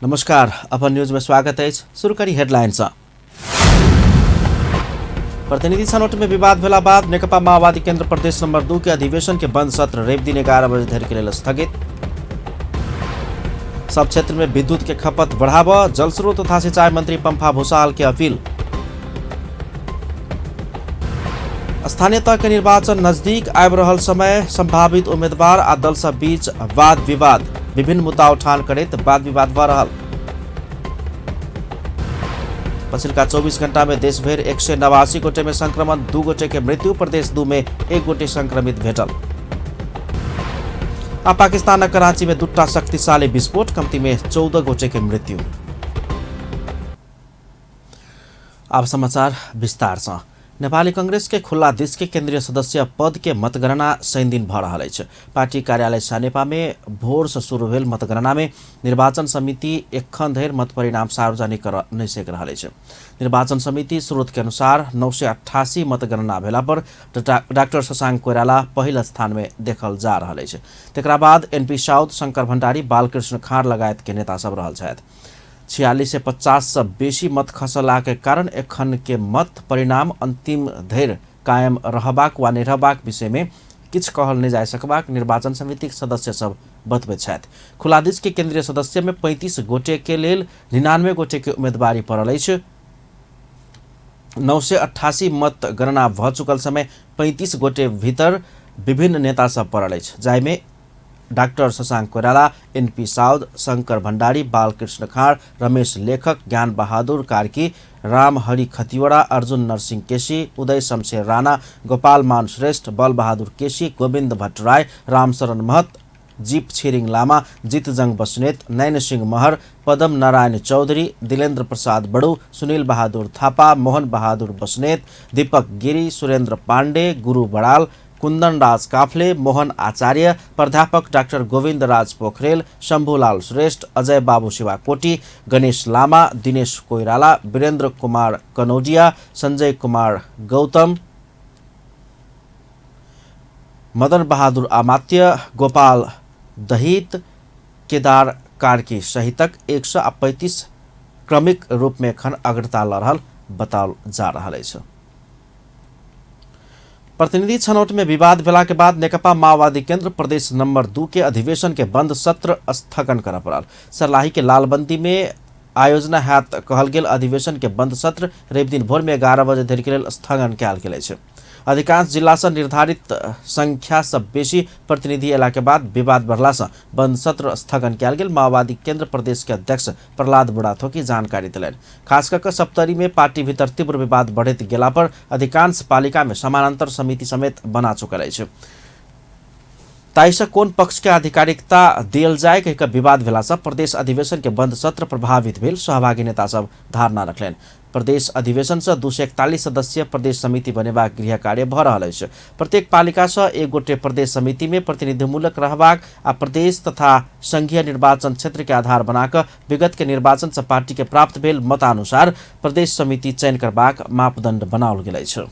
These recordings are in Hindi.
नमस्कार, अपन न्यूज में स्वागत है। शुरू करी हेडलाइंस। प्रतिनिधि छनौट में विवाद भेला बाद नेकपा माओवादी केन्द्र प्रदेश नंबर 2 के अधिवेशन के बंद सत्र रवि दिन 11 बजे धरि के लेल स्थगित। सब क्षेत्र में विद्युत के खपत बढ़ाव, जलस्रोत तथा सिंचाई मंत्री पंफा भूषाल के अपील। स्थानीय तह के निर्वाचन नजदीक आबि रहल समय संभावित उम्मीदवार आ दल सब बीच वाद विवाद, विभिन्न मुद्दा उठान करैत वाद विवाद भ रहल। पछिल्का 24 घण्टा में देश भर 189 गोटे में संक्रमण, 2 गोटे के मृत्यु, प्रदेश 2 में 1 गोटे संक्रमित भेटल। आ पाकिस्तान कराची में 2टा शक्तिशाली विस्फोट, कम्ती में 14 गोटे के मृत्यु। अब समाचार विस्तार से। नेपाली कांग्रेस के खुल्ला दिस के केंद्रीय सदस्य पद के मतगणना शनि दिन भ रहल अछि। पार्टी कार्यालय सानेपा में भोर से शुरू भेल मतगणना में निर्वाचन समिति एखन धरि मत परिणाम सार्वजनिक नहि सक रहल अछि। निर्वाचन समिति स्रोत के अनुसार 988 मतगणना भेला पर डॉक्टर शशांक कोइराला पहिल स्थान में देखल जा रहल अछि। तकरा बाद एनपी साउद, शंकर भण्डारी, बालकृष्ण खाँड लगायत के नेता सब रहल छथि। 46 से 50 से बेसी मत खसला के कारण एखन के मत परिणाम अंतिम धरि कायम रहबाक वा नहि रहबाक विषय में किछु कहल नहि जा सकबाक निर्वाचन समिति के सदस्य सब बतबैत छथि। खुला दिस के केंद्रीय सदस्य में 35 गोटे के लेल 99 गोटे के उम्मीदवारी पड़ल अछि। 988 मत गणना भ चुकल समय 35 गोटे भीतर विभिन्न नेता सब पड़ल अछि, जाहिमे डॉक्टर शशांक कोइराला, एनपी साउद, शंकर भण्डारी, बालकृष्ण खाँड, रमेश लेखक, ज्ञान बहादुर कार्की, राम हरि खतिवड़ा, अर्जुन नरसिंह केसी, उदय शमशेर राणा, गोपाल मान श्रेष्ठ, बल बहादुर केसी, गोविंद भट्टराय, रामशरण महत, जीप छिरिङ लामा, जितजंग बस्नेत, नैन सिंह महर, पदम नारायण चौधरी, दिलेन्द्र प्रसाद बड़ू, सुनील बहादुर थापा, मोहन बहादुर बस्नेत, दीपक गिरी, सुरेन्द्र पाण्डे, गुरु बड़ाल, कुंदन राज काफले, मोहन आचार्य, प्राध्यापक डाक्टर गोविंद राज पोखरेल, शंभुलाल श्रेष्ठ, अजय बाबू शिवाकोटी, गणेश लामा, दिनेश कोइराला, वीरेंद्र कुमार कनौजिया, संजय कुमार गौतम, मदन बहादुर आमात्य, गोपाल दहित, केदार कार्की सहितक 135 क्रमिक रूप में एखन अग्रता लऽ रहल बताओल जा रहल अछि। प्रतिनिधि छनौट में विवाद भेला के बाद नेकपा माओवादी केंद्र प्रदेश नंबर 2 के अधिवेशन के बंद सत्र स्थगन करऽ पड़ल। सर्लाही के लालबंदी में आयोजना हैत कहल गेल अधिवेशन के बंद सत्र रवि दिन भोर में 11 बजे धरि के लेल स्थगन कयल गेल अछि। अधिकांश जिला से निर्धारित संख्या से बेसी प्रतिनिधि अयला के बाद विवाद बढ़ला से बंद सत्र स्थगन कयल गेल। माओवादी केंद्र प्रदेश के अध्यक्ष प्रहलाद बुढ़ाथोकी जानकारी दिलनि। खास करके सप्तरी में पार्टी भीतर तीव्र विवाद बढ़त गेला पर अधिकांश पालिका में समानांतर समिति समेत बना चुकल अछि। ताइसे कोन पक्ष के आधिकारिकता दियल जाय कहि विवाद भेला से प्रदेश अधिवेशन के बंद सत्र प्रभावित भेल। सहभागी नेता सब धारणा रखलनि। प्रदेश अधिवेशन से 241 सदस्यीय प्रदेश समिति बनेबाक गृह कार्य भ रहल अछि। प्रत्येक पालिका से 1 गोटे प्रदेश समिति में प्रतिनिधिमूलक रहबाक आ प्रदेश तथा संघीय निर्वाचन क्षेत्र के आधार बनाकर विगत के निर्वाचन से पार्टी के प्राप्त भेल मतानुसार प्रदेश समिति चयन करबाक मापदंड बनाओल गेल अछि।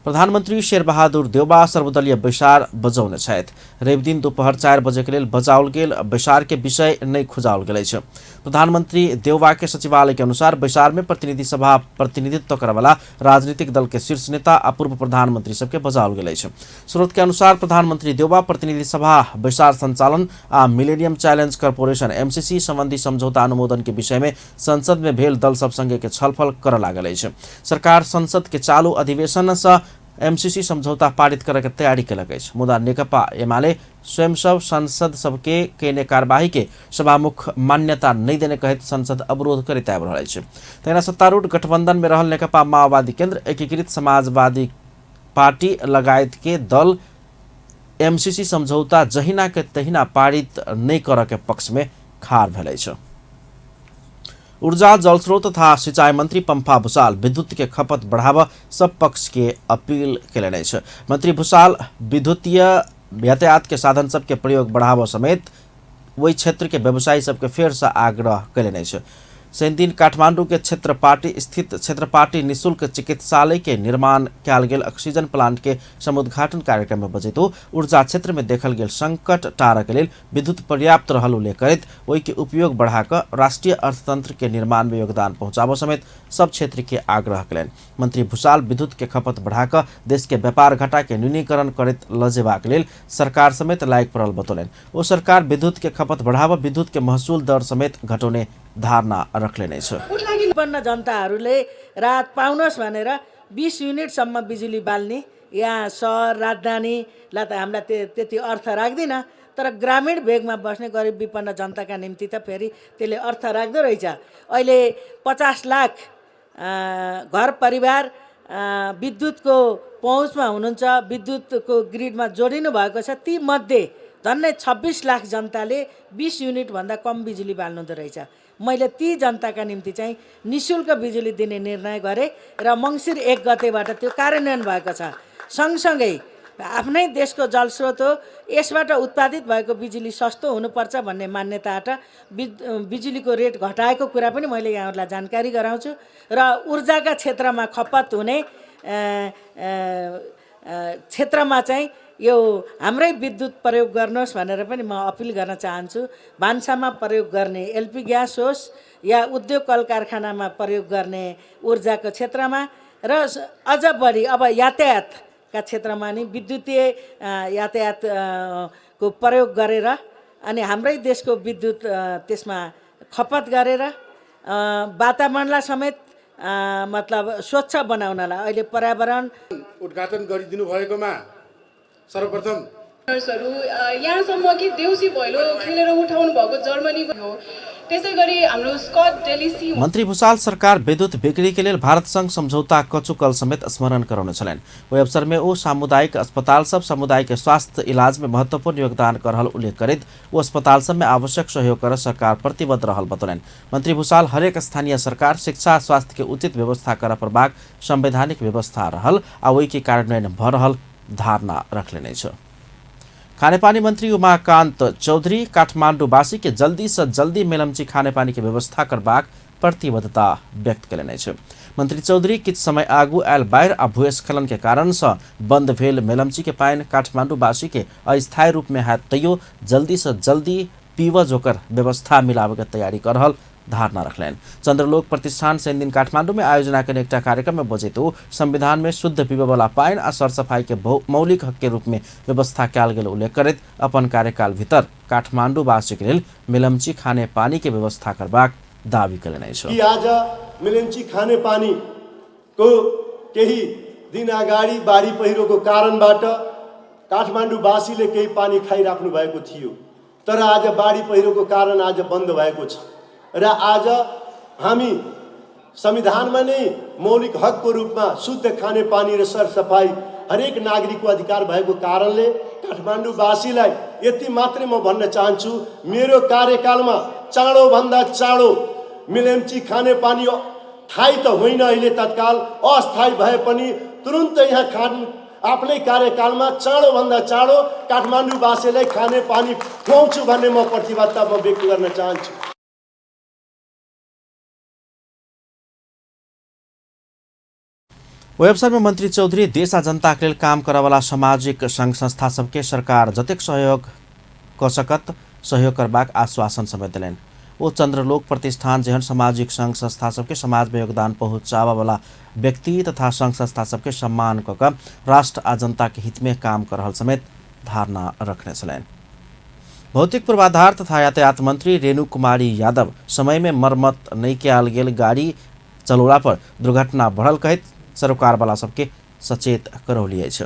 प्रधानमंत्री शेर बहादुर देउबा सर्वदलीय बैसार बजौने छथि। रवि दिन दोपहर 4 बजे के लेल बजाओल गेल बैसार के विषय नहीं खुजाओल गेल अछि। प्रधानमंत्री देउबा के सचिवालय के अनुसार बैसार में प्रतिनिधि सभा प्रतिनिधित्व करने वाला राजनीतिक दल के शीर्ष नेता आ पूर्व प्रधानमंत्री सबके बजाओल गेल अछि। स्रोत के अनुसार प्रधानमंत्री देउबा प्रतिनिधि सभा बैसार संचालन आ मिलेनियम चैलेंज कॉर्पोरेशन एमसीसी संबंधी समझौता अनुमोदन के विषय में संसद में भेल दल सब संगे के छलफल कर लागल अछि। सरकार संसद के चालू अधिवेशन से एमसीसी समझौता पारित करे के तैयारी कलक अछि। मुदा नेकपा एमाले स्वयं सब संसद सबके केने कार्यवाही के सभामुख मान्यता नहीं देने कहत संसद अवरोध करैत आबि रहल अछि। तहिना सत्तारूढ़ गठबंधन में रहल नेकपा माओवादी केंद्र, एकीकृत समाजवादी पार्टी लगायत के दल एमसीसी समझौता जहिना के तहिना पारित नहीं करऽ के पक्ष में खाड़ भेल अछि। ऊर्जा, जलस्रोत तथा सिंचाई मंत्री पंफा भूषाल विद्युत के खपत बढ़ावा सब पक्ष के अपील केलनि अछि। मंत्री भूषाल विद्युतीय यातायात के साधन सब के प्रयोग बढ़ावा समेत वही क्षेत्र के व्यवसायी सबके फेर से आग्रह केलनि अछि। शनि दिन काठमांडू के क्षेत्रपाटी स्थित क्षेत्रपाटी निःशुल्क चिकित्सालय के निर्माण कैल गेल ऑक्सीजन प्लांट के समुद्घाटन कार्यक्रम में बजैतो ऊर्जा क्षेत्र में देखल गेल संकट टारऽ के लेल विद्युत पर्याप्त रहल उल्लेख करैत ओहि के उपयोग बढ़ाकर राष्ट्रीय अर्थतंत्र के निर्माण में योगदान पहुंचाबऽ समेत सब क्षेत्र के आग्रह कयलनि। मंत्री भूषाल विद्युत के खपत बढ़ाकर देश के व्यापार घाटा के न्यूनीकरण करैत लजेबाक लेल सरकार समेत लायक पड़ल बतौलनि। ओ सरकार विद्युत के खपत बढ़ावा विद्युत के महसुल दर समेत घटाउने धारणा रखले नै छ। उत्पन्न जनताहरूले राहत पाउनुहोस् भनेर 20 युनिटसम्म बिजुली बाल्ने यहाँ सहर राजधानीलाई त हामीलाई त्यति अर्थ राख्दिन, तर ग्रामीण भेगमा बस्ने गरिब विपन्न जनताका निम्ति त फेरि त्यसले अर्थ राख्दो रहेछ। अहिले 50 लाख घर परिवार विद्युतको पहुँचमा हुनुहुन्छ, विद्युतको ग्रिडमा जोडिनु भएको छ। ती मध्ये झन्डै 26 लाख जनताले 20 युनिटभन्दा कम बिजुली बाल्नुहुँदो रहेछ। मैले ती जनताका निम्ति चाहिँ निःशुल्क बिजुली दिने निर्णय गरेँ र मङ्सिर 1 गतेबाट त्यो कार्यान्वयन भएको छ। सँगसँगै आफ्नै देशको जलस्रोत हो, यसबाट उत्पादित भएको बिजुली सस्तो हुनुपर्छ भन्ने मान्यताबाट बिजुलीको रेट घटाएको कुरा पनि मैले यहाँहरूलाई जानकारी गराउँछु र ऊर्जाका क्षेत्रमा खपत हुने क्षेत्रमा चाहिँ यो हाम्रै विद्युत प्रयोग गर्नुहोस् भनेर पनि म अपिल गर्न चाहन्छु। भान्सामा प्रयोग गर्ने एलपी ग्यास होस् या उद्योग कल कारखानामा प्रयोग गर्ने ऊर्जाको क्षेत्रमा र अझ बढी अब यातायातका क्षेत्रमा नि विद्युतीय यातायात को प्रयोग गरेर अनि हाम्रै देशको विद्युत त्यसमा खपत गरेर वातावरणलाई समेत मतलब स्वच्छ बनाउनलाई अहिले पर्यावरण उद्घाटन गरिदिनु भएकोमा सर्वप्रथम यहाँसम्म कि देउसी भैलो खेलेर उठाउनु भएको जर्मनीको हो। त्यसैगरी हाम्रो स्कट डेलिसी मन्त्री भूषाल सरकार विद्युत बिक्री के लेल भारत संग समझौता कचुकल समेत स्मरण कराउने छलनि। ओहि अवसर में ओ सामुदायिक अस्पताल सब सामुदायिक स्वास्थ्य इलाज में महत्वपूर्ण योगदान कर रहल उल्लेख करैत ओ अस्पताल सब में आवश्यक सहयोग कर सरकार प्रतिबद्ध रहल बतौलनि। मंत्री भूषाल हरेक स्थानीय सरकार शिक्षा स्वास्थ्य के उचित व्यवस्था कर परबाक संवैधानिक व्यवस्था रहल आ ओहि के कार्यान्वयन भ रहल धारणा रखले नै छ। खानेपानी मंत्री उमाकांत चौधरी काठमाडौँवासी के जल्दी से जल्दी मेलम्ची खानेपानी के व्यवस्था करबाक प्रतिबद्धता व्यक्त कयलनि अछि। मंत्री चौधरी किछ समय आगू आयल बाढ़ आ भूस्खलन के कारण से बंद भेल मेलम्ची के पानी काठमाडौँवासी के अस्थायी रूप में हैत तैयो जल्दी से जल्दी पीव जोकर व्यवस्था मिलावे के तैयारी कर रहल धारणा रखलनि। चंद्रलोक प्रतिष्ठान शनि दिन काठमाडौँ में आयोजना के एकटा कार्यक्रम में बजैतो संविधान में शुद्ध पीबे वाला पानी आ सरसफाई के मौलिक हक के रूप में व्यवस्था कयल गेल उल्लेख करैत अपन कार्यकाल भीतर काठमाडौँवासी के लेल मेलम्ची खाने पानी के व्यवस्था करबाक दावी कयलनि अछि। आज मेलम्ची खाने पानी को केही दिन अगाडि बाढी पहिरोको कारणबाट काठमाडौँवासीले केही पानी खाइराख्नु भएको थियो, तर आज बाढी पहिरोको कारण आज बन्द भएको छ र आज हामी संविधानमा नै मौलिक हकको रूपमा शुद्ध खाने पानी र सरसफाई हरेक नागरिकको अधिकार भएको कारणले काठमाडौँवासीलाई यति मात्रै म भन्न चाहन्छु, मेरो कार्यकालमा चाँडो भन्दा चाँडो मेलम्ची खाने पानी थाहै त होइन, अहिले तत्काल अस्थायी भए पनि तुरुन्त यहाँ आफ्नै कार्यकालमा चाँडो भन्दा चाँडो काठमाडौँवासीलाई खाने पानी खुवाउँछु भन्ने म प्रतिबद्धता व्यक्त गर्न चाहन्छु। ओहि अवसर में मंत्री चौधरी देश आ जनता के लेल काम करे वाला सामाजिक संघ संस्था सबके सरकार जतेक सहयोग क सकत सहयोग करबाक आश्वासन समेत दिलनि। ओ चंद्रलोक प्रतिष्ठान जेहन सामाजिक संघ संस्था सबके समाज में योगदान पहुंचावा वाला व्यक्ति तथा संघ संस्था सबके सम्मान क राष्ट्र आ जनता के हित में काम कर रहल समेत धारणा रखने छलनि। भौतिक पूर्वाधार तथा यातायात मंत्री रेणु कुमारी यादव समय में मरम्मत नहीं कयल गेल गाड़ी चलौला पर दुर्घटना बढ़ल कहैत सरकार वाला सबके सचेत करौलिए छ।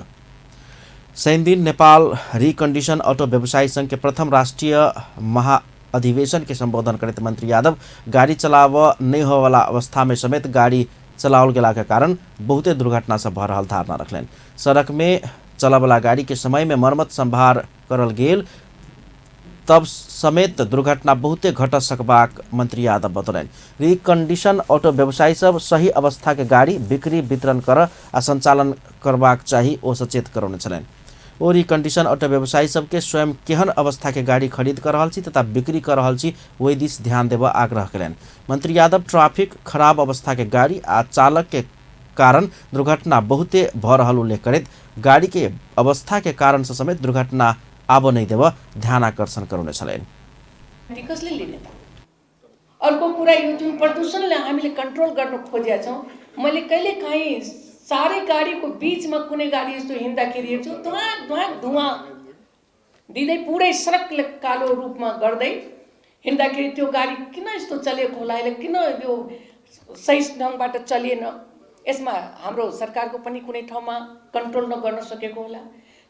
शनि दिन नेपाल रिकन्डिसन ऑटो व्यवसायी संघ के प्रथम राष्ट्रीय महाअधिवेशन के संबोधन करते मंत्री यादव गाड़ी चलाव नहीं हो वाला अवस्था में समेत गाड़ी चलाओल गेला के कारण बहुते दुर्घटना से भर रहल धारणा रखलनि। सड़क में चला वाला गाड़ी के समय में मरम्मत संभार करल गेल तब समेत दुर्घटना बहुते घट सकबाक मंत्री यादव बतौलनि। रिकन्डिशन ऑटो व्यवसायी सब सही अवस्था के गाड़ी बिक्री वितरण कर आ संचालन करबाक चाही ओ सचेत करौने छलनि। और ई कंडीशन ऑटो व्यवसायी सबके स्वयं केहन अवस्था के गाड़ी खरीद कर रहल छी तथा बिक्री कर रहल छी वही दिस ध्यान देबऽ आग्रह कयलनि। मंत्री यादव ट्रैफिक खराब अवस्था के गाड़ी आ चालक के कारण दुर्घटना बहुते भऽ रहल उल्लेख करैत गाड़ी के अवस्था के कारण से समेत दुर्घटना आब नहीं देबऽ ध्यान आकर्षण गराउने छलनि। कसले लिने त अर्को कुरा यो जुन प्रदूषणलाई हामीले कन्ट्रोल गर्न खोजेका छौँ, मैले कहिले काहीँ सारै गाडीको बीचमा कुनै गाडी यस्तो हिँड्दाखेरि हेर्छु धुवाँ दिँदै पुरै सडकले कालो रूपमा गर्दै हिँड्दाखेरि त्यो गाडी किन यस्तो चलेको होला, यसले किन यो सही ढङ्गबाट चलिएन, यसमा हाम्रो सरकारको पनि कुनै ठाउँमा कन्ट्रोल नगर्न सकेको होला।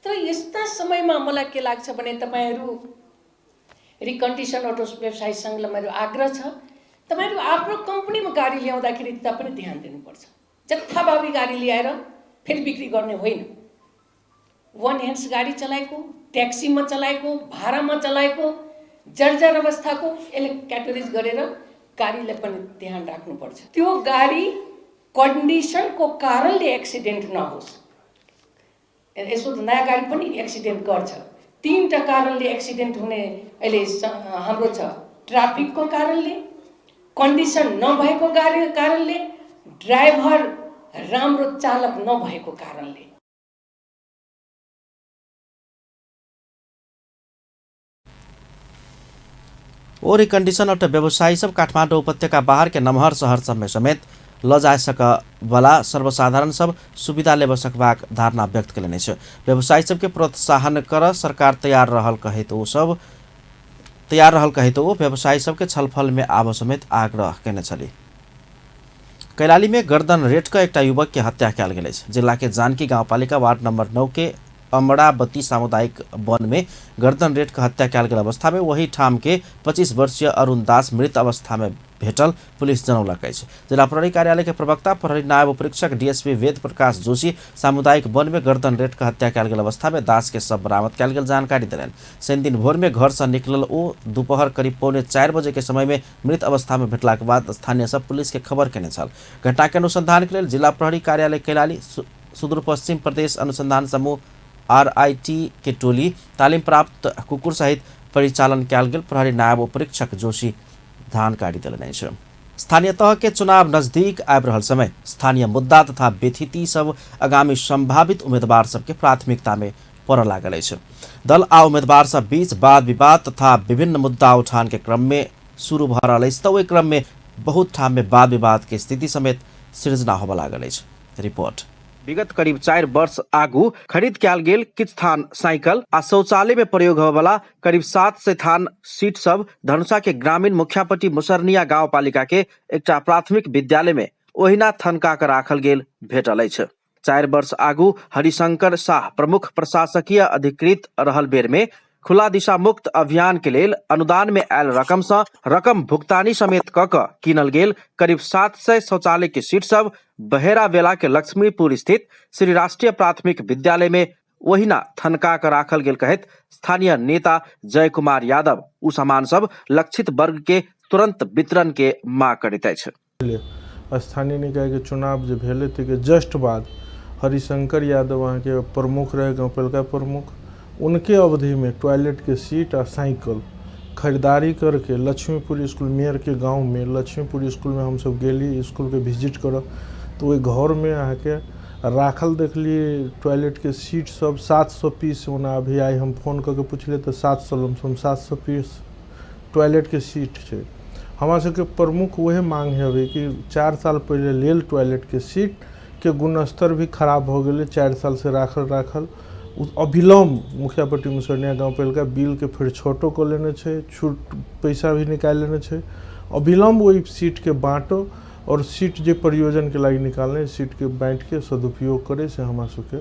तर यस्ता समयमा मलाई के लाग्छ भने तपाईहरू रिकन्डिसन अटो व्यवसायी सङ्घलाई मेरो आग्रह छ, तपाईहरू आफ्नो कम्पनीमा गाडी ल्याउँदाखेरि पनि ध्यान दिनुपर्छ। जत्थाभावी गाडी ल्याएर फेरि बिक्री गर्ने होइन। वन ह्यान्ड्स गाडी चलाएको, ट्याक्सीमा चलाएको, भाडामा चलाएको, जर्जर अवस्थाको यसले क्याटेगोराइज गरेर गाडीलाई पनि ध्यान राख्नुपर्छ। त्यो गाडी कन्डिसनको कारणले एक्सिडेन्ट नहोस्। यसो त नयाँ गाडी पनि एक्सिडेन्ट गर्छ। 3टा कारणले एक्सिडेन्ट हुने अहिले हाम्रो छ, ट्राफिकको कारणले, कन्डिसन नभएको कारणले, ड्राइभर राम्रो चालक नभएको कारणले। और ई कंडीशन ऑटो व्यवसायी सब काठमाडौँ उपत्यका बाहर के नमहर शहर सब में समेत ल जा सकला सर्वसाधारण सब सुविधा लेब सकबाक धारणा व्यक्त कयलनि छ। व्यवसायी सबके प्रोत्साहन कर सरकार तैयार रहल कहे तो वो व्यवसायी सबके छलफल में आब समेत आग्रह कयने छली। कैलाली में गर्दन रेट का एक युवक के हत्या कयल गेल अछि। जिला के जानकी गाउँपालिका वार्ड नंबर 9 के अमड़ाबत्ती सामुदायिक वन में गर्दन रेट का हत्या कयल गेल अवस्था में वही ठाम के 25 वर्षीय अरुण दास मृत अवस्था में भेटल पुलिस जनौलक अछि। जिला प्रहरी कार्यालय के प्रवक्ता प्रहरी नायब उपरीक्षक डीएसपी वेद प्रकाश जोशी सामुदायिक वन में गर्दन रेट का हत्या कयल गेल अवस्था में दास के शव बरामद कयल गेल जानकारी देलनि। शनि दिन भोर में घर से निकलल ओ दोपहर करीब 3:45 बजे के समय में मृत अवस्था में भेटला के बाद स्थानीय सब पुलिस के खबर केने छल। घटना के अनुसंधान के लेल जिला प्रहरी कार्यालय कैलाली सुदूर पश्चिम प्रदेश अनुसंधान समूह RIT के टोली तालीम प्राप्त कुकुर सहित परिचालन कयल गेल प्रहरी नायब उपरीक्षक जोशी जानकारी देलनि अछि। स्थानीय तह के चुनाव नजदीक आबि रहल समय स्थानीय मुद्दा तथा व्यथिति सब आगामी संभावित उम्मीदवार सबके प्राथमिकता में पड़ऽ लागल अछि। दल आ उम्मीदवार सब बीच वाद विवाद तथा विभिन्न मुद्दा उठान के क्रम में शुरू भऽ रहल अछि, तऽ ओहि क्रम में बहुत ठाम में वाद विवाद के स्थिति समेत सृजना होबऽ लागल अछि। रिपोर्ट। विगत करीब 4 वर्ष आगू खरीद कयल गेल किछ थान साइकिल आ शौचालय में प्रयोग होबय वाला करीब 700 थान सीट सब धनुषा के ग्रामीण मुखियापट्टी मुसरनिया गाँव पालिका के एकटा प्राथमिक विद्यालय में ओहिना थनका कर राखल गेल भेटल अछि। 4 वर्ष आगू हरिशंकर शाह प्रमुख प्रशासकीय अधिकृत रहल बेर में खुला दिशा मुक्त अभियान के लेल अनुदान में आयल रकम से रकम भुगतानी समेत कऽ कीनल गेल करीब 700 शौचालय के सीट सब बहेरा बेला के लक्ष्मीपुर स्थित श्री राष्ट्रीय प्राथमिक विद्यालय में ओहिना थनका कर राखल गेल कहैत स्थानीय नेता जय कुमार यादव उ सामान सब लक्षित वर्ग के तुरंत वितरण के मांग करैत अछि। स्थानीय निकाय के चुनाव जे भेलै तै जस्ट बाद हरिशंकर यादव वहाँ के प्रमुख रहे, गाँव पालिका प्रमुख, उनके अवधि में टॉयलेट के सीट और साइकिल खरीदारी करके लक्ष्मीपुर स्कूल मेयर के गांव में लक्ष्मीपुर स्कूल में हम सब गेली स्कूल के विजिट कर, तो वही घर में आके राखल देखलिए टॉयलेट के सीट सब 700 पीस। ओना अभी आई हम फोन करके पूछलिए तो 700 पीस टॉयलेट के सीट है। हमारा सबके प्रमुख वही मांग है कि 4 साल पहले लेल टॉयलेट के सीट के गुणस्तर भी खराब हो गए, 4 साल से राखल अविलंब मुखियापट्टी मुसरनिया गाँव पालिका बिल के फिर छोटो कर लेने छे, छूट पैसा भी निकाल लेने छे, अविलंब वही सीट के बाँटो और सीट जो प्रयोजन के लागी निकालने सीट के बाँट के सदुपयोग करे से हमारा सबके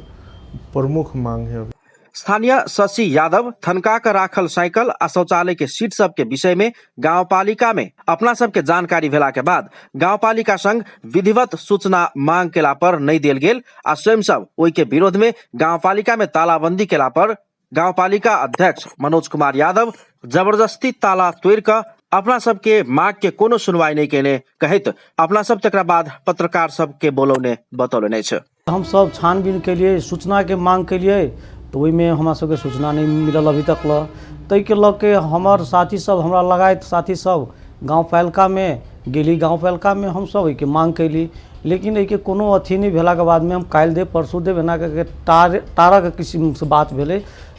प्रमुख मांग है। स्थानीय शशि यादव थनका कर राखल साइकिल आ शौचालय के सीट सब के विषय में गाँव पालिका में अपना सब के जानकारी भेला के बाद गाँव पालिका संग विधिवत सूचना मांग केला पर नहीं देल गेल आ स्वयं सब ओहि के विरोध में गाँव पालिका में तालाबंदी केला पर गाँव पालिका अध्यक्ष मनोज कुमार यादव जबरदस्ती ताला तोड़ कर अपना सब के मांग के कोनो सुनवाई नहीं केने कहत अपना सब तकरा बाद पत्रकार सब के बोलौने बतौलने छै। हम सब छानबीन के लिए सूचना के मांग के लिए तो ओहिमे हमरा सबके सूचना नहीं मिलल अभी तक ल। तै के लऽ के हमर साथी सब हमरा लगायत साथी सब गाँव पालिका में गेली, गाँव पालिका में हम सब एहिके मांग कैली, लेकिन एहिके कोनो अथी नहीं भेला के बाद में हम काल्हि देब परसू देब एना करके टारक किस्म से बात भेलै।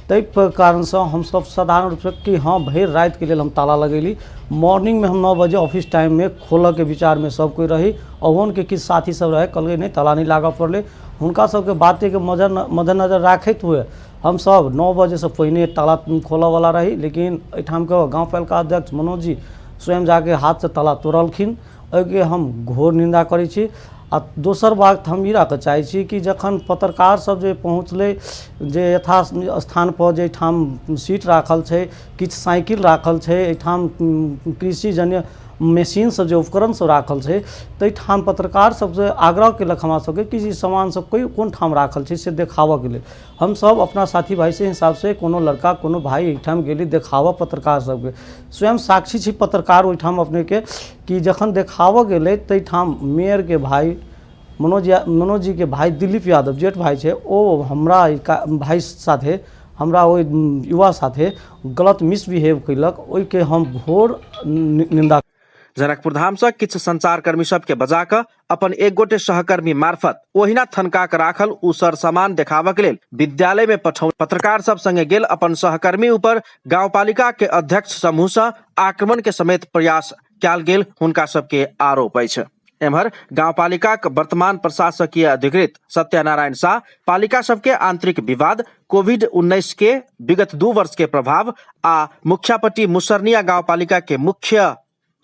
तै कारण से हम सब साधारण रूप से कि हाँ भरि रात के लिए हम ताला लगेली। मॉर्निंग में हम 9 बजे ऑफिस टाइम में खोलऽ के विचार में सब कोई रही। ओहन के किछु साथी सब रहे, कहलकै नहीं ताला नहीं लागऽ पड़लै। हुनका सबके बाते के मद्देनजर राखैत हुए हम सब 9 बजे से पहिने ताला खोलऽ वाला रही, लेकिन एहिठाम के गाँव पालिका अध्यक्ष मनोज जी स्वयं जाके हाथ से ताला तोड़लखिन। एहिके हम घोर निंदा करै छी। आ दोसर बात हम ई राखऽ चाहै छी कि जखन पत्रकार सब जे पहुँचलै, जे यथा स्थान पर जे एहिठाम सीट राखल छै, किछु साइकिल राखल छै, एहिठाम कृषि जन्य मशीन सब जे उपकरण सब राखल छै, ताहिठाम पत्रकार सबसे आग्रह केलक हमरा सबके कि ई सामान सब कोन ठाम राखल छै से देखाबऽ के लेल। हम सब अपना साथी भाई से हिसाब से कोनो लड़का कोनो भाई एहिठाम गेली देखाबऽ पत्रकार सबके। स्वयं साक्षी छी पत्रकार ओहिठाम अपने के कि जखन देखाबऽ गेलै ताहिठाम मेयर के भाई मनोज जी के भाई दिलीप यादव जेठ भाई छै, ओ हमरा भाई साथे हमरा ओहि युवा साथे गलत मिसबिहेव कैलक। ओहिके हम घोर निंदा। जनकपुर धाम से किछु संचारकर्मी सबके बजा कऽ अपन एक गोटे सहकर्मी मार्फत ओहिना थनका के राखल उ सर सामान देखाबऽ के लेल विद्यालय में पठाउ। पत्रकार सब संगे गेल अपन सहकर्मी ऊपर गांवपालिका के अध्यक्ष समूह से आक्रमण के समेत प्रयास कयल गेल हुनका सबके आरोप अछि। एम्हर गांवपालिका वर्तमान प्रशासकीय अधिकृत सत्यनारायण शाह पालिका सबके आंतरिक विवाद, कोविड-19 के विगत 2 वर्ष के प्रभाव आ मुखियापट्टी मुसरनिया गांवपालिका के मुख्य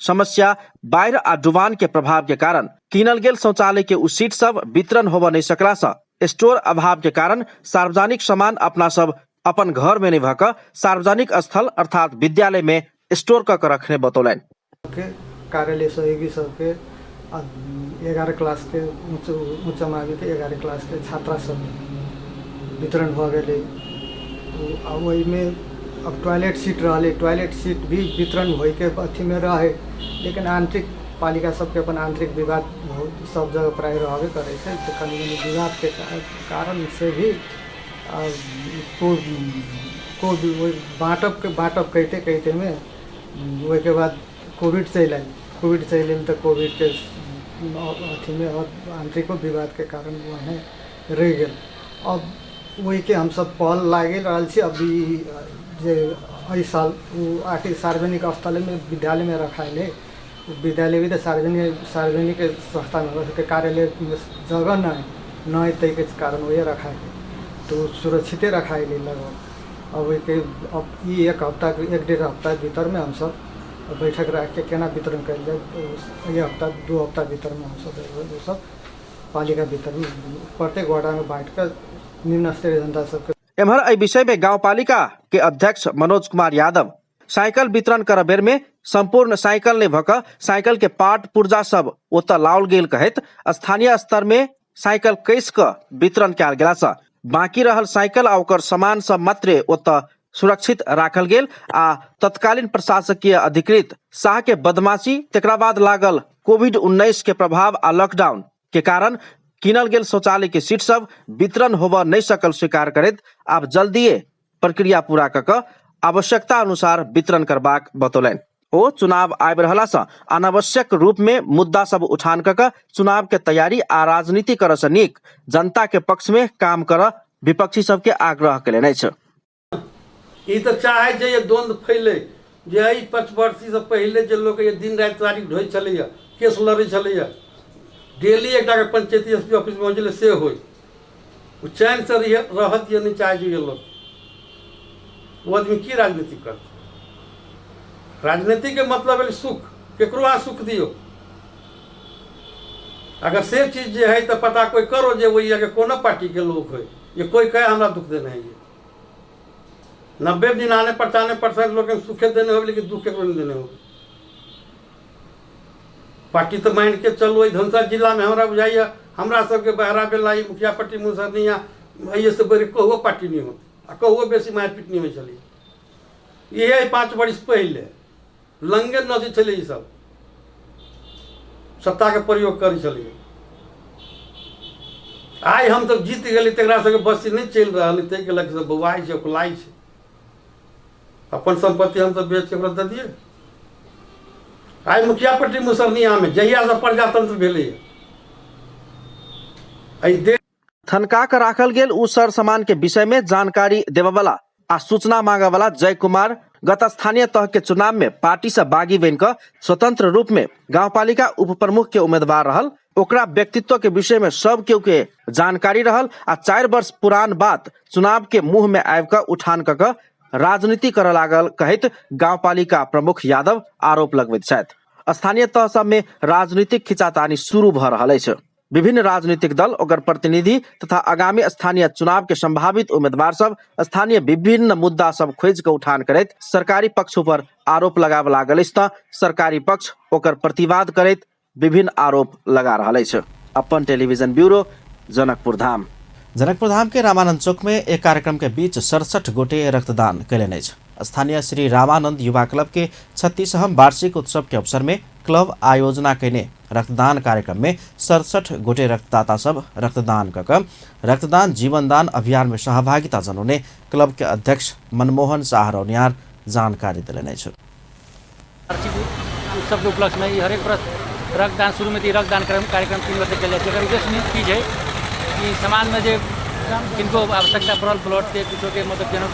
समस्या बाढ़ आ डुबान के प्रभाव के कारण कीनल गेल शौचालय के उ सीट सब वितरण होबऽ नहीं सकला से स्टोर अभाव के कारण सार्वजनिक सामान अपना सब अपन घर में नहीं भऽ सार्वजनिक स्थल अर्थात विद्यालय में स्टोर कऽ रखने बतौलन। कार्यालय सहयोगी सबके 11 क्लास के उच्च माध्यमिक के 11 क्लास के छात्रा सब वितरण भऽ गेलै। ओहि में अब टॉयलेट सीट रहे, टॉयलेट सीट भी वितरण होय के अथी में रहे, लेकिन आंतरिक पालिका सबके अपन आंतरिक विवाद सब जगह प्राय रहबे करे छै। तो कनी विवाद के कारण से भी बाँटब कहते में ओहि के बाद कोविड चलि आयल। तो कोविड के अथी में आंतरिक विवाद के कारण वहाँ रह गए। अब वही के हम सब पहल लागे रहल छी। अभी जे एहि साल आखिर सार्वजनिक स्थल में विद्यालय में रखायल है, विद्यालय भी तो सार्वजनिक संस्था में के कार्यालय में जगह नहीं तै के कारण वही रखायल है, तो सुरक्षित रखायल है लगभग। अब अब ये 1 हफ्ता 1-1.5 हफ्ता भीतर में हम सब बैठक रख के केना वितरण कल जाए। 1 हफ्ता 2 हफ्ता भीतर में हम सब पालिका भीतर में प्रत्येक वार्ड में बांट कर निम्न स्तरीय जनता सबके। एम्हर एहि विषय में गांवपालिका के अध्यक्ष मनोज कुमार यादव साइकिल वितरण कर बेर में संपूर्ण साइकिल नहीं भऽ साइकिल के पार्ट पुर्जा सब ओतऽ लाओल गेल कहैत स्थानीय स्तर में साइकिल कैस कऽ वितरण कयल गेला से बाकी रहल साइकिल आ ओकर सामान सब मात्रे ओतऽ सुरक्षित राखल गेल। आ तत्कालीन प्रशासकीय अधिकृत शाह के बदमाशी, तकरा बाद लागल कोविड-19 के प्रभाव आ लॉकडाउन के कारण कीनल गेल शौचालय के सीट सब वितरण होबऽ नहीं सकल स्वीकार करैत आब जल्दीए प्रक्रिया पूरा कऽ आवश्यकता अनुसार वितरण करबाक बतौलन। ओ चुनाव आबि रहला से अनावश्यक रूप में मुद्दा सब उठान कऽ चुनाव के तैयारी आ राजनीति करऽ से नीक जनता के पक्ष में काम करऽ विपक्षी सबके आग्रह केलनि अछि। ई तो चाहे जे द्वंद्व फैले जे 5 वर्ष से पहले जे लोग दिन रात तारीख ढोई चले केस लड़े चले डेली एक पंचायती एसपी ऑफिस में पहुँचले से हो चैन से रहत ये नहीं चाहे जो ये लोग वो आदमी की राजनीति कर। राजनीति के मतलब है सुख केकरो आ सुख दियो। अगर से चीज जे है तो पता कोई करो जे वही अगर कोनो पार्टी के लोग हो ये कोई कहे हमरा दुख देना है। ये 90-95% लोग सुखे देने हो लेकिन दुख केकरो नहीं देने हो। पार्टी तो मान के चलो धनसर जिला में हमरा बुझाइए हमरा सबके बहरा बेला मुखियापट्टी मुसरनिया ये से बड़ी कहुओ पार्टी नहीं हो कहुओ बेसी मारपीट नहीं हो चली। ये 5 वर्ष पहले लंगे नदी चले सब सत्ता के प्रयोग कर चलिए। आइ हम तब जीत गेली तकरा सबके बस्ती नहीं चल रहा है ताहि के लऽ कऽ बौआइ छै ओकलाई छै अपन संपत्ति हम सब बेच के ओकरा दऽ दिए। आइ मुखिया पट्टी मुसरनिया में जहिया से प्रजातंत्र भेलै थनका कर राखल गेल उ सर सामान के विषय में जानकारी देववाला आ सूचना मांगे वाला जय कुमार गत स्थानीय तह के चुनाव में पार्टी से बागी बन कर स्वतंत्र रूप में गांवपालिका उप प्रमुख के उम्मीदवार रहल। ओकरा व्यक्तित्व के विषय में सब केहू के जानकारी रहल आ 4 वर्ष पुरान बात चुनाव के मुंह में आबि कऽ उठान कऽ राजनीति करऽ लागल कहैत गांवपालिका प्रमुख यादव आरोप लगबैत छथि। स्थानीय तह सब में राजनीतिक खिंचातानी शुरू भऽ रहल अछि। विभिन्न राजनीतिक दल ओकर प्रतिनिधि तथा आगामी स्थानीय चुनाव के संभावित उम्मीदवार सब स्थानीय विभिन्न मुद्दा सब खोज के उठान करैत सरकारी पक्ष पर आरोप लगाबे लागल अछि तऽ सरकारी पक्ष ओकर प्रतिवाद करैत विभिन्न आरोप लगा रहल अछि। अपन टेलीविजन ब्यूरो जनकपुर धाम। जनकपुर धाम के रामानंद चौक में एक कार्यक्रम के बीच 67 गोटे रक्तदान कयलनि अछि। स्थानीय श्री रामानंद युवा क्लब के 36वां वार्षिक उत्सव के अवसर में क्लब आयोजना कैने रक्तदान कार्यक्रम में 67 गोटे रक्तदाता सब रक्तदान कर रक्तदान जीवनदान अभियान में सहभागिता जनाउने क्लब के अध्यक्ष मनमोहन शाह रौनियार जानकारी दिलनि अछि। वार्षिक उत्सव के उपलक्ष्य में हरेक वर्ष रक्तदान शुरू में रक्तदान कार्यक्रम 3 वर्ष कल जाए। उद्देश्य की है कि समाज में जो किनको आवश्यकता पड़ल ब्लड के कुछ के मतलब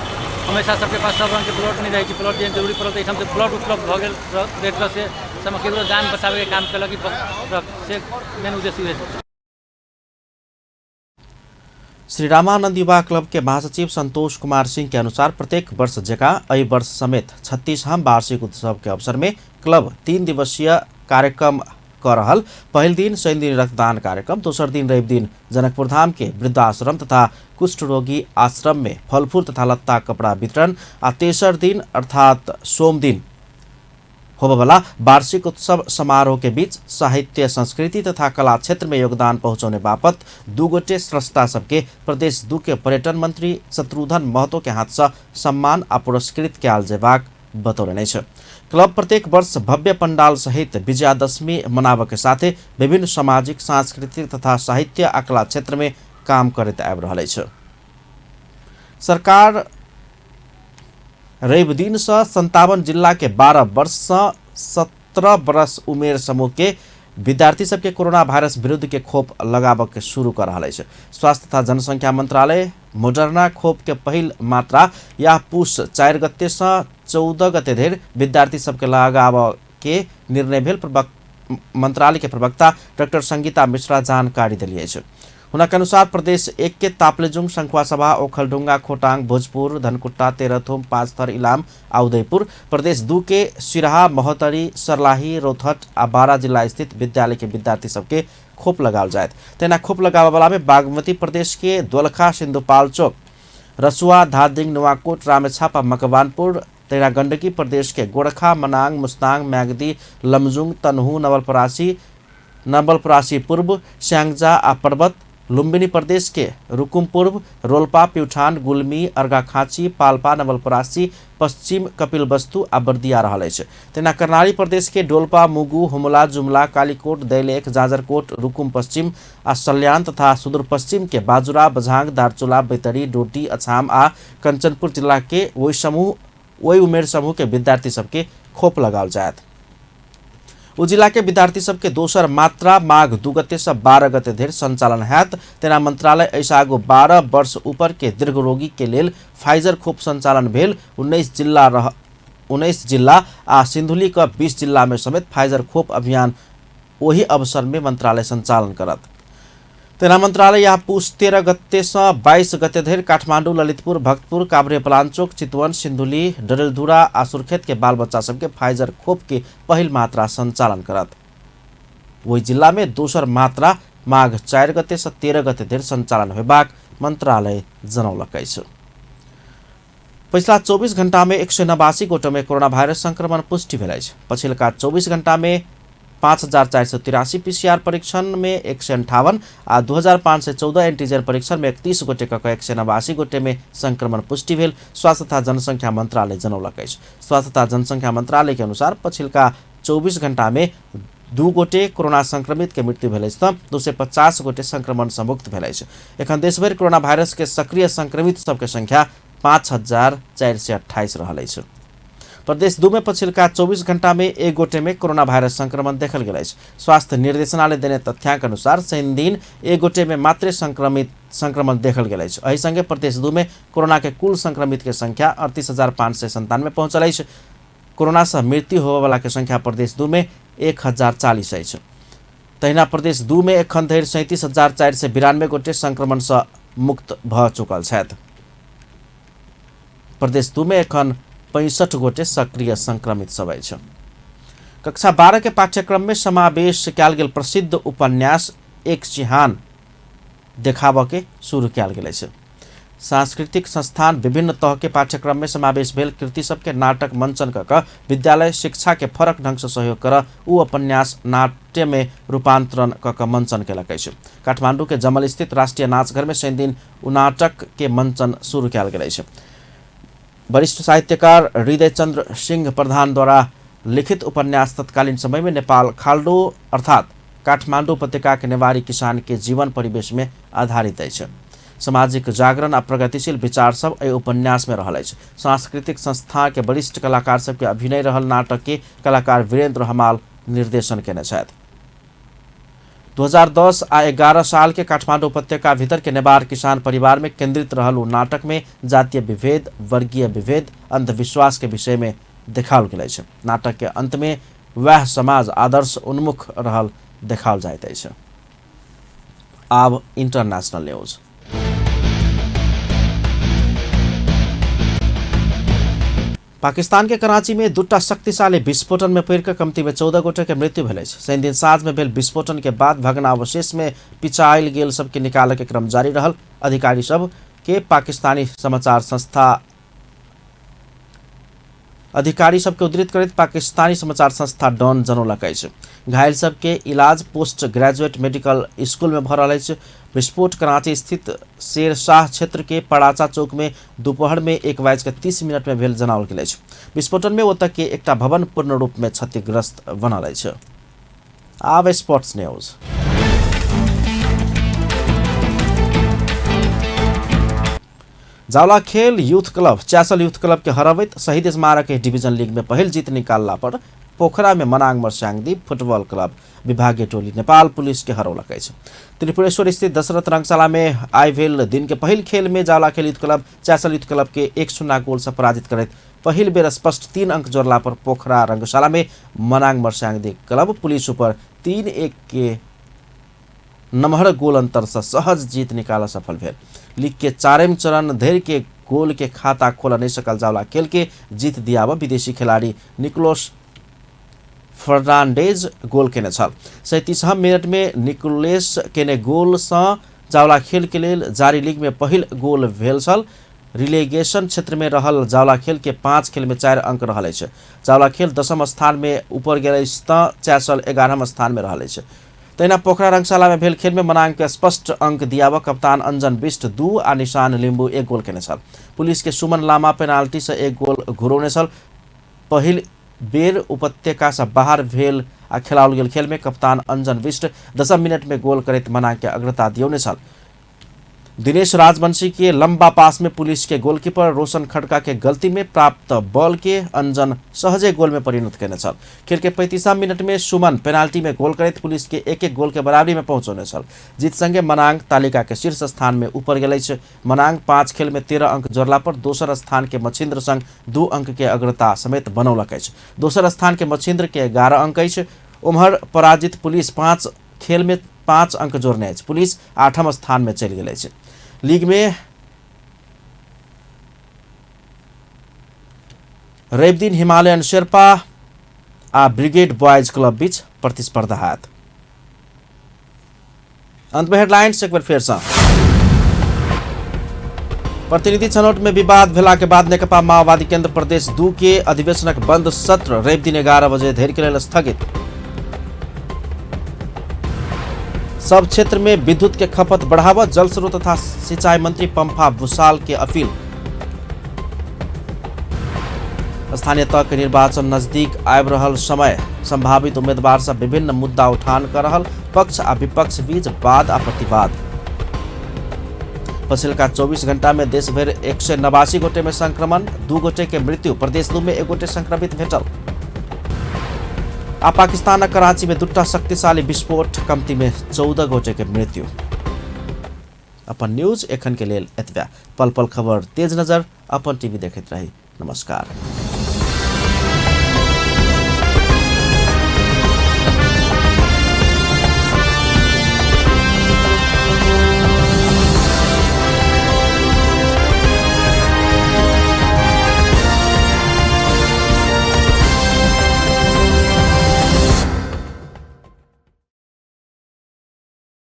हमेशा सबके पास सब रंग के ब्लड नहीं रहे ब्लड जे जरूरी पड़ल तो ब्लड उपलब्ध भऽ गेल रेड क्रॉस से समग्र जान बचावे के काम कलक से मेन उद्देश्य है। श्री रामानंद युवा क्लब के महासचिव संतोष कुमार सिंह के अनुसार प्रत्येक वर्ष जगह एहि वर्ष समेत 36वां वार्षिक उत्सव के अवसर में क्लब 3 दिवसीय कार्यक्रम कर रहल। पहल दिन शनि दिन रक्तदान कार्यक्रम, दोसर दिन रवि दिन जनकपुर धाम के वृद्धाश्रम तथा कुष्ठ रोगी आश्रम में फलफूल तथा लत्ता कपड़ा वितरण आ तेसर दिन अर्थात सोम दिन होबेवाला वार्षिक उत्सव समारोह के बीच साहित्य संस्कृति तथा कला क्षेत्र में योगदान पहुंचाने बापत 2 गोटे स्रष्टा सबके प्रदेश 2 के पर्यटन मंत्री शत्रुघ्न महतो के हाथ से सम्मान आ पुरस्कृत कयल जेबाक बतौलनि अछि। क्लब प्रत्येक वर्ष भव्य पंडाल सहित विजयादशमी मनाबे के साथे विभिन्न सामाजिक सांस्कृतिक तथा साहित्य आ कला क्षेत्र में काम करैत आबि रहल अछि। सरकार रवि दिन से 57 जिला के 12 वर्ष से 17 वर्ष उमेर समूह के विद्यार्थी सबके कोरोना वायरस विरुद्ध के खोप लगाबे के शुरू कर रहा है। स्वास्थ्य तथा जनसंख्या मंत्रालय मोडर्ना खोप के पहिल मात्रा या पुष 4 गते से 14 गते धरि विद्यार्थी सबके लगाबे के निर्णय भेल। मंत्रालय के प्रवक्ता डॉक्टर संगीता मिश्रा जानकारी दिली अछि। हुनक अनुसार प्रदेश 1 के ताप्लेजुङ, शंखुवासभा, ओखलढुङ्गा, खोटाङ, भोजपुर, धनकुट्टा, तेह्रथुम, पाँचथर, इलाम आ उदयपुर, प्रदेश 2 के सिराहा, महोत्तरी, सर्लाही, रौतहट आ बारा जिला स्थित विद्यालय के विद्यार्थी सबके खोप लगाओल जायत। तेना खोप लगाबे वाला में बागमती प्रदेश के दोलखा, सिंधुपाल्चोक, रसुआ, धादिङ, नुवाकोट, रामेछाप आ मकवानपुर, तेना गण्डकी प्रदेश के गोरखा, मनाङ, मुस्ताङ, म्याग्दी, लमजुङ, तनहु, नवलपरासी पूर्व, स्याङ्जा आ पर्वत, लुम्बिनी प्रदेश के रुकुम पूर्व, रोल्पा, प्युठान, गुल्मी, अर्घाखाँची, पाल्पा, नवलपरासी, पश्चिम कपिलवस्तु आ बर्दिया रहल अछि। तेना कर्णाली प्रदेश के डोल्पा, मुगु, हुमला, जुमला, कालीकोट, दैलेख, जाजरकोट, रुकुम पश्चिम आ सल्यान तथा सुदूर पश्चिम के बाजुरा, बझाङ, दार्चुला, बैतडी, डोटी, अछाम आ कंचनपुर जिला के ओहि उमेर समूह के विद्यार्थी सबके खोप लगाओल जायत। उ जिला के विद्यार्थी सबके दोसर मात्रा माघ 2 गते से 12 गते धरि संचालन हैत। तेना मंत्रालय ऐसागो 12 वर्ष ऊपर के दीर्घ रोगी के लेल फाइजर खोप संचालन भेल। 19 जिला आ सिन्धुली का 20 जिला में समेत फाइजर खोप अभियान वही अवसर में मंत्रालय संचालन करत। तेना मंत्रालय यहाँ पुष 13 गते से 22 गते धरि काठमाडौँ, ललितपुर, भक्तपुर, काभ्रे पलाञ्चोक, चितवन, सिन्धुली, डडेलधुरा आ सुर्खेत के बाल बच्चा सबके फाइजर खोप के पहिल मात्रा संचालन करत। वही जिला में दोसर मात्रा माघ 4 गते से 13 गते धरि संचालन होबाक मंत्रालय जनौलक अछि। पिछला 24 घंटा में 189 गोटे में कोरोना वायरस संक्रमण पुष्टि भेल अछि। पछिलका 24 घंटा में 5483 पीसीआर परीक्षण में 158 आ 2514 एंटीजन परीक्षण में 31 गोटे कऽ 189 गोटे में संक्रमण पुष्टि भेल। स्वास्थ्य तथा जनसंख्या मंत्रालय जनौलक अछि। स्वास्थ्य तथा जनसंख्या मंत्रालय के अनुसार पछिलका 24 घंटा में दू गोटे कोरोना संक्रमित के मृत्यु भेल अछि तऽ 250 गोटे संक्रमण से मुक्त भेल अछि। एखन देशभरि कोरोना वायरस के सक्रिय संक्रमित सबके संख्या 5428 रहल अछि। प्रदेश 2 में पछिल्का 24 घंटा में एक गोटे में कोरोना वायरस संक्रमण देखल गेल अछि। स्वास्थ्य निर्देशनालय देने तथ्याङ्क अनुसार शनि दिन एक गोटे में मात्रै संक्रमण देखल गेल अछि। एहि संगे प्रदेश 2 में कोरोना के कुल संक्रमित के संख्या 38,597 पहुंचल अछि। कोरोना से मृत्यु होबय वाला के संख्या प्रदेश 2 में 1040 अछि। तहिना प्रदेश 2 में एखन धरि 37,492 गोटे संक्रमण से मुक्त भ चुकल छथि। प्रदेश 2 में एखन 65 गोटे सक्रिय संक्रमित सब अछि। कक्षा 12 के पाठ्यक्रम में समावेश कयल गेल प्रसिद्ध उपन्यास एक चिहान देखाबऽ के शुरू कयल गेल अछि। सांस्कृतिक संस्थान विभिन्न तह के पाठ्यक्रम में समावेश भेल कृति सबके नाटक मंचन कऽ विद्यालय शिक्षा के फरक ढंग से सहयोग कर उ उपन्यास नाट्य में रूपांतरण कऽ मंचन केलक अछि। काठमांडू के जमल स्थित राष्ट्रीय नाचघर में शनि दिन उ नाटक के मंचन शुरू कयल गेल अछि। वरिष्ठ साहित्यकार हृदय चंद्र सिंह प्रधान द्वारा लिखित उपन्यास तत्कालीन समय में नेपाल खाल्डो अर्थात काठमांडू उपत्यका के नेवारी किसान के जीवन परिवेश में आधारित अछि। सामाजिक जागरण आ प्रगतिशील विचार सब एहि उपन्यास में रहल अछि। सांस्कृतिक संस्था के वरिष्ठ कलाकार सबके अभिनय रहल नाटक के कलाकार वीरेंद्र हमाल निर्देशन केने छथि। 2010 आ 11 साल के काठमांडू उपत्यका भीतर के नेवार किसान परिवार में केंद्रित रहल उ नाटक में जातीय विभेद, वर्गीय विभेद, अंधविश्वास के विषय में देखाओल गेल अछि। नाटक के अंत में वह समाज आदर्श उन्मुख रहल देखाओल जाइत अछि। आब इंटरनेशनल न्यूज। पाकिस्तान के कराची में दूटा शक्तिशाली विस्फोटन में पड़ कमती में 14 गोटे के मृत्यु भेल अछि। शनि दिन साँझ में भेल विस्फोटन के बाद भग्नावशेष में पिचायल गेल सबके निकालय के क्रम जारी रहल। अधिकारी सब के उद्धृत करैत पाकिस्तानी समाचार संस्था डॉन जनौलक अछि। घायल सबके इलाज पोस्ट ग्रेजुएट मेडिकल स्कूल में भ रहल अछि। विस्फोट कराची स्थित शेरशाह क्षेत्र के पड़ाचा चौक में दोपहर में 1:30 में भेल जनाओल गेल अछि। विस्फोटन में ओतऽ के एकटा भवन पूर्ण रूप में क्षतिग्रस्त बनल अछि। आब स्पोर्ट्स न्यूज। जावला खेल youth club Chasal youth club के हरावैत शहीद स्मारक डिवीजन लीग में पहिल जीत निकालला पर पोखरा में मनाङ मर्स्याङदीप फुटबॉल क्लब विभागीय टोली नेपाल पुलिस के हरौलक अछि। त्रिपुरेश्वर स्थित दशरथ रंगशाला में आइ भेल दिन के पहिल खेल में जावला खेल youth club Chasal youth club के 1-0 गोल से पराजित करैत पहिल बेर स्पष्ट 3 अंक जोड़ला पर पोखरा रंगशाला में मनाङ मर्स्याङदीप क्लब पुलिस ऊपर 3-1 के नमहर गोल अंतर से सहज जीत निकाल सफल भेल। लीग के 4वें चरण धरि के गोल के खाता खोल नहीं सकल जावला खेल के जीत दियाब विदेशी खिलाड़ी निकोलस फर्नांडेज गोल केने छल। 37 मिनट में निकोलस केने गोल से जावला खेल के लेल जारी लीग में पहिल गोल भेल छल। रिलेगेशन क्षेत्र में रहल जावला खेल के 5 खेल में 4 अंक रहल अछि। जावला खेल 10वें स्थान में ऊपर गेल अछि तऽ चासल 11वें स्थान में रहल अछि। तहिना पोखरा रंगशाला में भेल खेल में मनाङ के स्पष्ट अंक दियाब कप्तान अंजन बिष्ट 2 आ निशान लिम्बू 1 गोल केने छल। पुलिस के सुमन लामा पेनाल्टी से 1 गोल घुरौने छल। पहिल बेर उपत्यका से बाहर भेल आ खेलाओल गेल खेल में कप्तान अंजन बिष्ट 10 मिनट में गोल करैत मनाङ के अग्रता दियौने छल। दिनेश राजवंशी के लंबा पास में पुलिस के गोलकीपर रोशन खड़का के गलती में प्राप्त बॉल के अंजन सहजे गोल में परिणत केने छल। खेल के 35 मिनट में सुमन पेनाल्टी में गोल करैत पुलिस के 1-1 गोल के बराबरी में पहुंचौने छल। जीत संगे मनाङ तालिका के शीर्ष स्थान में ऊपर गेल अछि। मनाङ 5 खेल में 13 अंक जोड़ला पर दोसर स्थान के मछिन्द्र संग 2 अंक के अग्रता समेत बनौलक अछि। दोसर स्थान के मछिन्द्र के 11 अंक अछि। उम्हर पराजित पुलिस 5 खेल में 5 अंक जोड़ने अछि। पुलिस 8वें स्थान में चलि गेल अछि। लीग में रवि दिन हिमालयन शेर्पा आ ब्रिगेड बॉयज क्लब बीच प्रतिस्पर्धा हैत। अंत में हेडलाइंस एक बार फेर से। प्रतिनिधि छनौट में विवाद भेला के बाद नेकपा माओवादी केंद्र प्रदेश 2 के अधिवेशनक बंद सत्र रवि दिन 11 बजे धरि के लेल स्थगित। सब क्षेत्र में विद्युत के खपत बढ़ावा जल स्रोत तथा सिंचाई मंत्री पंपा भूसाल के अपील। स्थानीय तह के निर्वाचन नजदीक आबि रहल समय संभावित उम्मीदवार सब विभिन्न मुद्दा उठान कर रहल, पक्ष आ विपक्ष बीच वाद आ प्रतिवाद। पछिल्का 24 घण्टा में देश भर 189 गोटे में संक्रमण, 2 गोटे के मृत्यु, प्रदेश 2 में 1 गोटे संक्रमित भेटल। आ पाकिस्तान कराची में 2टा शक्तिशाली विस्फोट, कम्ती में 14 गोटे के मृत्यु। अपन न्यूज एखन के लेल एतबे। पल पल खबर तेज नजर अपन टीवी देखैत रही। नमस्कार।